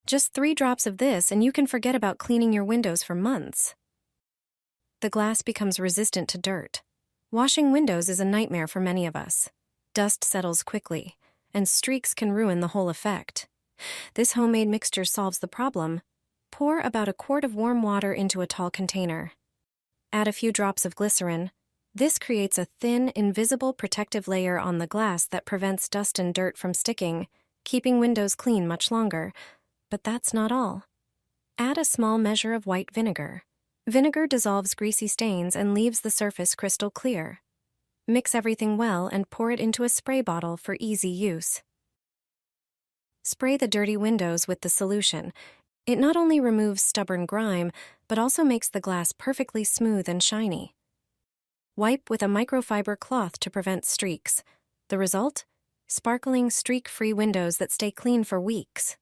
Just 3 drops of this and you can forget about cleaning your windows for months. The glass becomes resistant to dirt. Washing windows is a nightmare for many of us. Dust settles quickly, and streaks can ruin the whole effect. This homemade mixture solves the problem. Pour about a quart of warm water into a tall container. Add a few drops of glycerin. This creates a thin, invisible protective layer on the glass that prevents dust and dirt from sticking, keeping windows clean much longer. But that's not all. Add a small measure of white vinegar. Vinegar dissolves greasy stains and leaves the surface crystal clear. Mix everything well and pour it into a spray bottle for easy use. Spray the dirty windows with the solution. It not only removes stubborn grime, but also makes the glass perfectly smooth and shiny. Wipe with a microfiber cloth to prevent streaks. The result? Sparkling, streak-free windows that stay clean for weeks.